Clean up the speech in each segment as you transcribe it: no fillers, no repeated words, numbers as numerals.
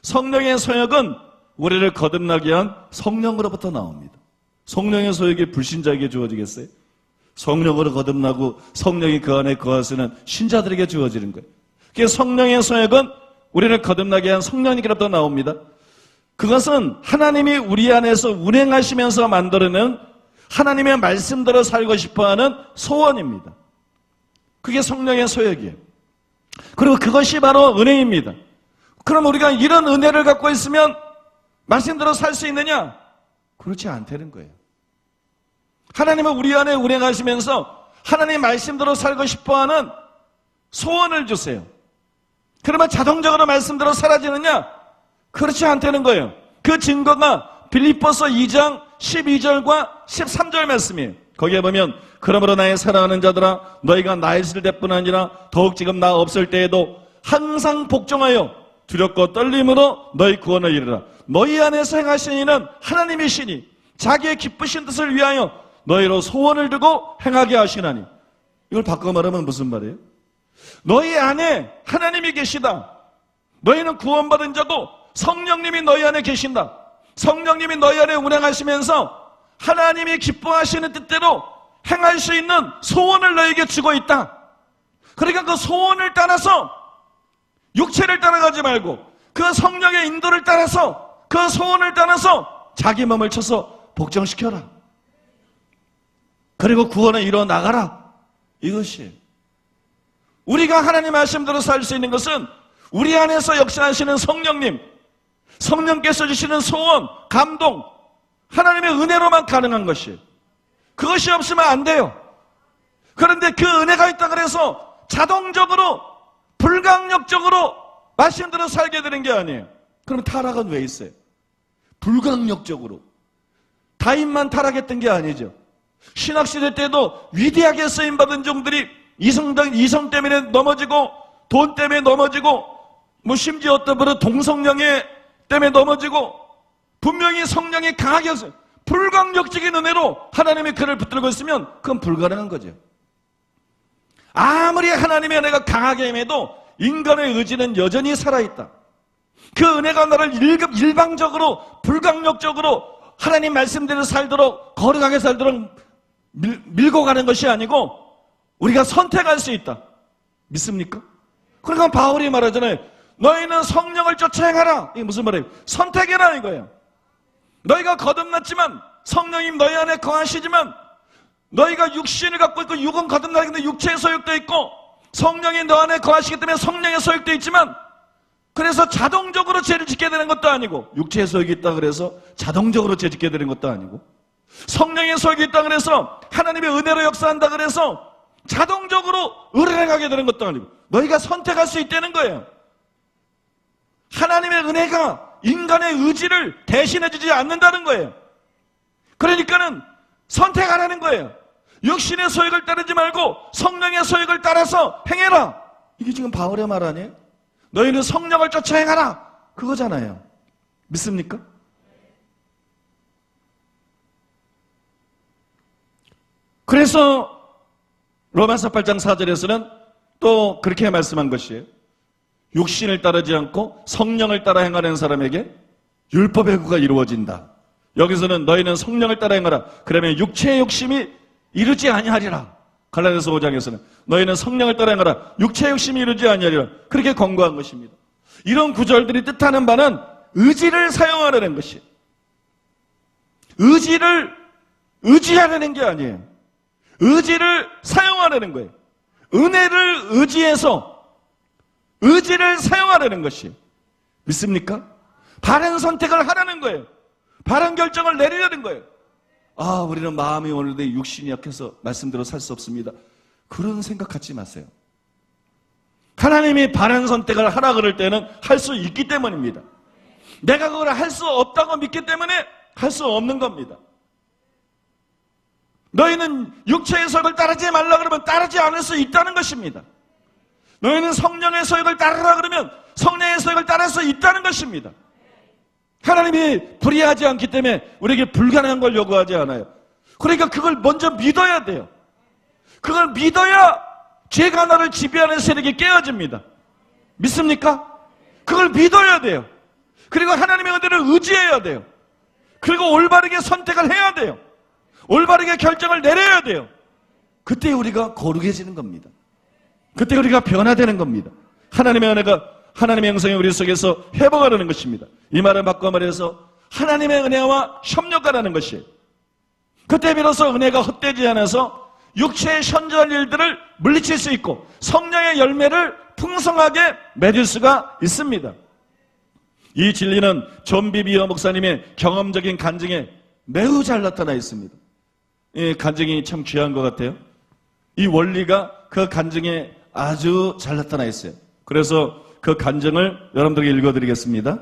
성령의 소욕은 우리를 거듭나게 한 성령으로부터 나옵니다. 성령의 소욕이 불신자에게 주어지겠어요? 성령으로 거듭나고 성령이 그 안에 거하시는 신자들에게 주어지는 거예요. 그래서 성령의 소욕은 우리를 거듭나게 한 성령님께로부터 나옵니다. 그것은 하나님이 우리 안에서 운행하시면서 만들어낸 하나님의 말씀대로 살고 싶어하는 소원입니다. 그게 성령의 소욕이에요. 그리고 그것이 바로 은혜입니다. 그럼 우리가 이런 은혜를 갖고 있으면 말씀대로 살 수 있느냐? 그렇지 않다는 거예요. 하나님은 우리 안에 운행하시면서 하나님의 말씀대로 살고 싶어하는 소원을 주세요. 그러면 자동적으로 말씀대로 사라지느냐? 그렇지 않다는 거예요. 그 증거가 빌립보서 2장 12절과 13절 말씀이에요. 거기에 보면 그러므로 나의 사랑하는 자들아 너희가 나 있을 때뿐 아니라 더욱 지금 나 없을 때에도 항상 복종하여 두렵고 떨림으로 너희 구원을 이루라. 너희 안에서 행하신 이는 하나님이시니 자기의 기쁘신 뜻을 위하여 너희로 소원을 두고 행하게 하시나니. 이걸 바꿔 말하면 무슨 말이에요? 너희 안에 하나님이 계시다. 너희는 구원받은 자고 성령님이 너희 안에 계신다. 성령님이 너희 안에 운행하시면서 하나님이 기뻐하시는 뜻대로 행할 수 있는 소원을 너에게 주고 있다. 그러니까 그 소원을 따라서 육체를 따라가지 말고 그 성령의 인도를 따라서 그 소원을 따라서 자기 몸을 쳐서 복종시켜라. 그리고 구원을 이루어 나가라. 이것이 우리가 하나님 말씀대로 살 수 있는 것은 우리 안에서 역사하시는 성령님, 성령께서 주시는 소원, 감동, 하나님의 은혜로만 가능한 것이에요. 그것이 없으면 안 돼요. 그런데 그 은혜가 있다 그래서 자동적으로 불강력적으로 말씀대로 살게 되는 게 아니에요. 그럼 타락은 왜 있어요? 불강력적으로 다윗만 타락했던 게 아니죠. 신학시대 때도 위대하게 쓰임받은 종들이 이성 때문에 넘어지고 돈 때문에 넘어지고 심지어 어떤 분은 동성령에 때문에 넘어지고 분명히 성령이 강하게 했어요. 불강력적인 은혜로 하나님의 그를 붙들고 있으면 그건 불가능한 거죠. 아무리 하나님의 은혜가 강하게 임해도 인간의 의지는 여전히 살아있다. 그 은혜가 나를 일방적으로 불강력적으로 하나님 말씀대로 살도록 거룩하게 살도록 밀고 가는 것이 아니고 우리가 선택할 수 있다. 믿습니까? 그러니까 바울이 말하잖아요. 너희는 성령을 쫓아 행하라. 이게 무슨 말이에요? 선택해라 이거예요. 너희가 거듭났지만 성령님 너희 안에 거하시지만 너희가 육신을 갖고 있고 육은 거듭나는데 육체의 소욕도 있고 성령이 너 안에 거하시기 때문에 성령의 소욕도 있지만 그래서 자동적으로 죄를 짓게 되는 것도 아니고 육체의 소욕이 있다 그래서 자동적으로 죄 짓게 되는 것도 아니고 성령의 소욕이 있다 그래서 하나님의 은혜로 역사한다 그래서 자동적으로 의뢰하게 되는 것도 아니고 너희가 선택할 수 있다는 거예요. 하나님의 은혜가 인간의 의지를 대신해주지 않는다는 거예요. 그러니까는 선택하라는 거예요. 육신의 소욕을 따르지 말고 성령의 소욕을 따라서 행해라. 이게 지금 바울의 말 아니에요? 너희는 성령을 쫓아 행하라. 그거잖아요. 믿습니까? 그래서 로마서 8장 4절에서는 또 그렇게 말씀한 것이에요. 육신을 따르지 않고 성령을 따라 행하는 사람에게 율법의 구가 이루어진다. 여기서는 너희는 성령을 따라 행하라. 그러면 육체의 욕심이 이루지 아니하리라. 갈라디아서 5장에서는 너희는 성령을 따라 행하라. 육체의 욕심이 이루지 아니하리라. 그렇게 권고한 것입니다. 이런 구절들이 뜻하는 바는 의지를 사용하려는 것이에요. 의지를 의지하려는 게 아니에요. 의지를 사용하려는 거예요. 은혜를 의지해서 의지를 사용하려는 것이 믿습니까? 바른 선택을 하라는 거예요. 바른 결정을 내리려는 거예요. 우리는 마음이 오는데 육신이 약해서 말씀대로 살 수 없습니다. 그런 생각 갖지 마세요. 하나님이 바른 선택을 하라 그럴 때는 할 수 있기 때문입니다. 내가 그걸 할 수 없다고 믿기 때문에 할 수 없는 겁니다. 너희는 육체의 소욕을 따르지 말라 그러면 따르지 않을 수 있다는 것입니다. 너희는 성령의 소욕을 따르라 그러면 성령의 소욕을 따를 수 있다는 것입니다. 하나님이 불의하지 않기 때문에 우리에게 불가능한 걸 요구하지 않아요. 그러니까 그걸 먼저 믿어야 돼요. 그걸 믿어야 죄가 나를 지배하는 세력이 깨어집니다. 믿습니까? 그걸 믿어야 돼요. 그리고 하나님의 은혜를 의지해야 돼요. 그리고 올바르게 선택을 해야 돼요. 올바르게 결정을 내려야 돼요. 그때 우리가 거룩해지는 겁니다. 그때 우리가 변화되는 겁니다. 하나님의 은혜가, 하나님의 영성이 우리 속에서 회복하라는 것입니다. 이 말을 바꿔 말해서 하나님의 은혜와 협력하라는 것이에요. 그때 비로소 은혜가 헛되지 않아서 육체의 현저한 일들을 물리칠 수 있고 성령의 열매를 풍성하게 맺을 수가 있습니다. 이 진리는 존 비비어 목사님의 경험적인 간증에 매우 잘 나타나 있습니다. 이 간증이 참 귀한 것 같아요. 이 원리가 그 간증에 아주 잘 나타나 있어요. 그래서 그 간증을 여러분들에게 읽어드리겠습니다.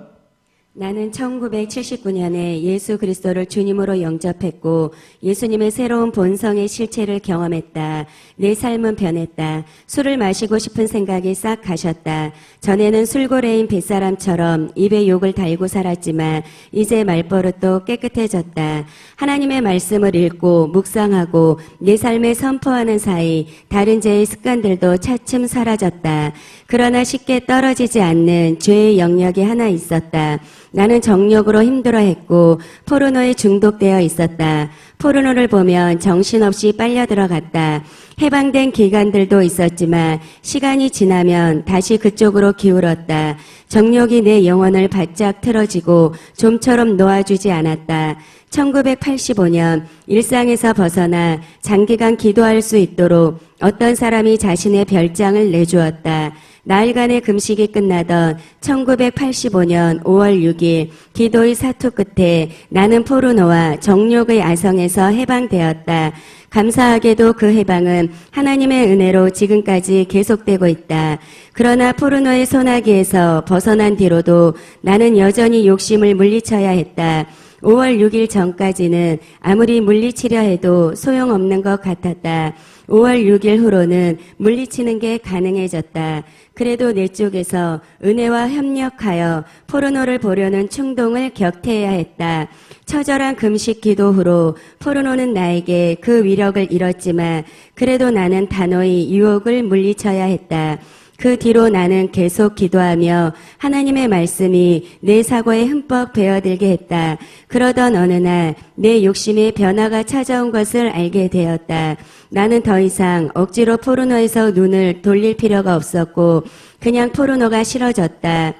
나는 1979년에 예수 그리스도를 주님으로 영접했고 예수님의 새로운 본성의 실체를 경험했다. 내 삶은 변했다. 술을 마시고 싶은 생각이 싹 가셨다. 전에는 술고래인 뱃사람처럼 입에 욕을 달고 살았지만 이제 말버릇도 깨끗해졌다. 하나님의 말씀을 읽고 묵상하고 내 삶에 선포하는 사이 다른 죄의 습관들도 차츰 사라졌다. 그러나 쉽게 떨어지지 않는 죄의 영역이 하나 있었다. 나는 정욕으로 힘들어했고 포르노에 중독되어 있었다. 포르노를 보면 정신없이 빨려 들어갔다. 해방된 기간들도 있었지만 시간이 지나면 다시 그쪽으로 기울었다. 정욕이 내 영혼을 바짝 틀어지고 좀처럼 놓아주지 않았다. 1985년 일상에서 벗어나 장기간 기도할 수 있도록 어떤 사람이 자신의 별장을 내주었다. 나흘간의 금식이 끝나던 1985년 5월 6일 기도의 사투 끝에 나는 포르노와 정욕의 아성에서 해방되었다. 감사하게도 그 해방은 하나님의 은혜로 지금까지 계속되고 있다. 그러나 포르노의 소나기에서 벗어난 뒤로도 나는 여전히 욕심을 물리쳐야 했다. 5월 6일 전까지는 아무리 물리치려 해도 소용없는 것 같았다. 5월 6일 후로는 물리치는 게 가능해졌다. 그래도 내 쪽에서 은혜와 협력하여 포르노를 보려는 충동을 격퇴해야 했다. 처절한 금식 기도 후로 포르노는 나에게 그 위력을 잃었지만 그래도 나는 단호히 유혹을 물리쳐야 했다. 그 뒤로 나는 계속 기도하며 하나님의 말씀이 내 사고에 흠뻑 배어들게 했다. 그러던 어느 날 내 욕심의 변화가 찾아온 것을 알게 되었다. 나는 더 이상 억지로 포르노에서 눈을 돌릴 필요가 없었고 그냥 포르노가 싫어졌다.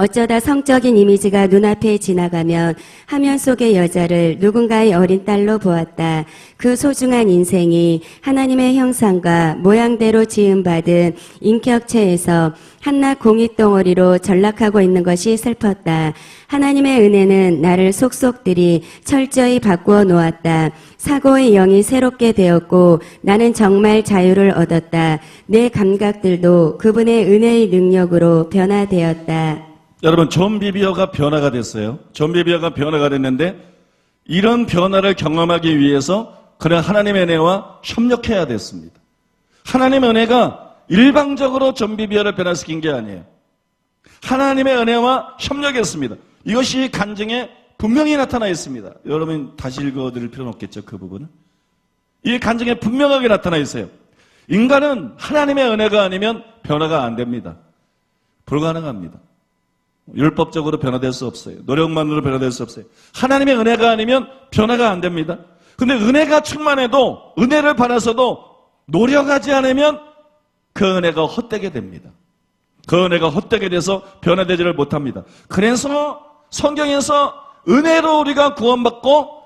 어쩌다 성적인 이미지가 눈앞에 지나가면 화면 속의 여자를 누군가의 어린 딸로 보았다. 그 소중한 인생이 하나님의 형상과 모양대로 지음받은 인격체에서 한낱 공익덩어리로 전락하고 있는 것이 슬펐다. 하나님의 은혜는 나를 속속들이 철저히 바꾸어 놓았다. 사고의 영이 새롭게 되었고 나는 정말 자유를 얻었다. 내 감각들도 그분의 은혜의 능력으로 변화되었다. 여러분, 존 비비어가 변화가 됐어요. 존 비비어가 변화가 됐는데 이런 변화를 경험하기 위해서 그는 하나님의 은혜와 협력해야 됐습니다. 하나님의 은혜가 일방적으로 존 비비어를 변화시킨 게 아니에요. 하나님의 은혜와 협력했습니다. 이것이 간증에 분명히 나타나 있습니다. 여러분 다시 읽어드릴 필요는 없겠죠, 그 부분은. 이 간증에 분명하게 나타나 있어요. 인간은 하나님의 은혜가 아니면 변화가 안 됩니다. 불가능합니다. 율법적으로 변화될 수 없어요. 노력만으로 변화될 수 없어요. 하나님의 은혜가 아니면 변화가 안 됩니다. 근데 은혜가 충만해도, 은혜를 받아서도 노력하지 않으면 그 은혜가 헛되게 됩니다. 그 은혜가 헛되게 돼서 변화되지를 못합니다. 그래서 성경에서 은혜로 우리가 구원받고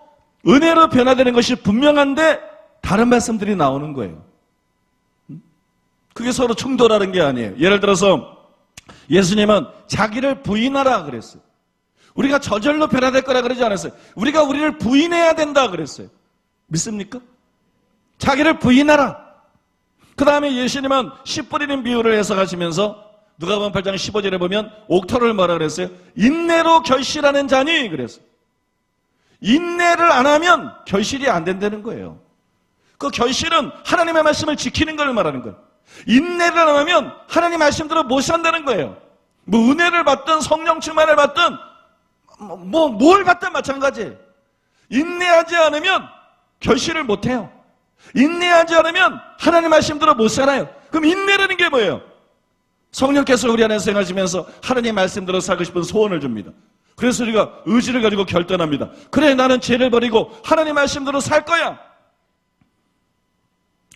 은혜로 변화되는 것이 분명한데 다른 말씀들이 나오는 거예요. 그게 서로 충돌하는 게 아니에요. 예를 들어서 예수님은 자기를 부인하라 그랬어요. 우리가 저절로 변화될 거라 그러지 않았어요. 우리가 우리를 부인해야 된다 그랬어요. 믿습니까? 자기를 부인하라. 그 다음에 예수님은 씨 뿌리는 비유를 해석하시면서 누가복음 8장 15절에 보면 옥토를 뭐라 그랬어요? 인내로 결실하는 자니 그랬어요. 인내를 안 하면 결실이 안 된다는 거예요. 그 결실은 하나님의 말씀을 지키는 걸 말하는 거예요. 인내를 안 하면 하나님 말씀대로 못 산다는 거예요. 뭐 은혜를 받든 성령 충만을 받든 뭘 받든 마찬가지예요. 인내하지 않으면 결실을 못 해요. 인내하지 않으면 하나님 말씀대로 못 살아요. 그럼 인내라는 게 뭐예요? 성령께서 우리 안에 생하시면서 하나님 말씀대로 살고 싶은 소원을 줍니다. 그래서 우리가 의지를 가지고 결단합니다. 그래, 나는 죄를 버리고 하나님 말씀대로 살 거야.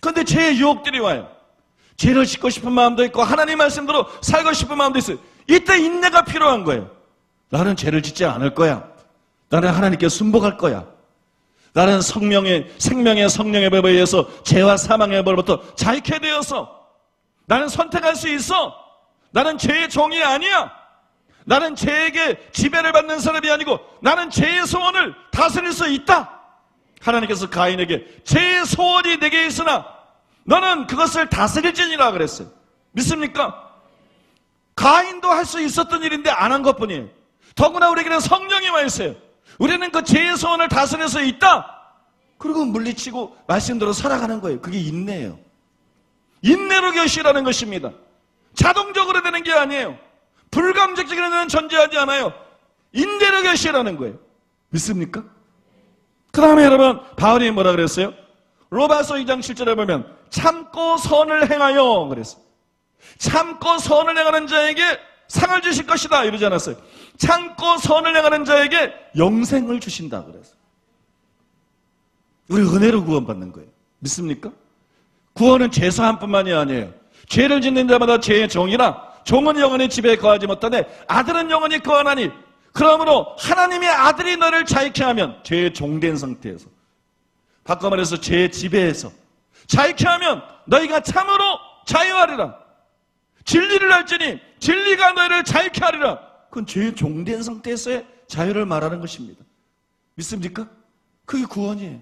그런데 죄의 유혹들이 와요. 죄를 짓고 싶은 마음도 있고 하나님 말씀대로 살고 싶은 마음도 있어요. 이때 인내가 필요한 거예요. 나는 죄를 짓지 않을 거야. 나는 하나님께 순복할 거야. 나는 생명의 성령의 법에 의해서 죄와 사망의 법으로부터 자유케 되어서 나는 선택할 수 있어. 나는 죄의 종이 아니야. 나는 죄에게 지배를 받는 사람이 아니고 나는 죄의 소원을 다스릴 수 있다. 하나님께서 가인에게 죄의 소원이 내게 있으나 너는 그것을 다스릴지니라 그랬어요. 믿습니까? 가인도 할 수 있었던 일인데 안 한 것뿐이에요. 더구나 우리에게는 성령이 와 있어요. 우리는 그 죄의 소원을 다스릴 수 있다. 그리고 물리치고 말씀대로 살아가는 거예요. 그게 인내예요. 인내로 결실하는 것입니다. 자동적으로 되는 게 아니에요. 불감정적으로는 존재하지 않아요. 인내로 결실하는 거예요. 믿습니까? 그 다음에 여러분, 바울이 뭐라 그랬어요? 로마서 2장 7절에 보면 참고 선을 행하여 그랬어요. 참고 선을 행하는 자에게 상을 주실 것이다 이러지 않았어요. 참고 선을 행하는 자에게 영생을 주신다 그랬어요. 우리 은혜로 구원받는 거예요. 믿습니까? 구원은 죄사함뿐만이 아니에요. 죄를 짓는 자마다 죄의 종이라 종은 영원히 지배에 거하지 못하네 아들은 영원히 거하나니 그러므로 하나님의 아들이 너를 자유케 하면 죄의 종된 상태에서 바꿔 말해서 죄의 지배에서 자유케 하면 너희가 참으로 자유하리라. 진리를 알지니 진리가 너희를 자유케 하리라. 그건 죄의 종된 상태에서의 자유를 말하는 것입니다. 믿습니까? 그게 구원이에요.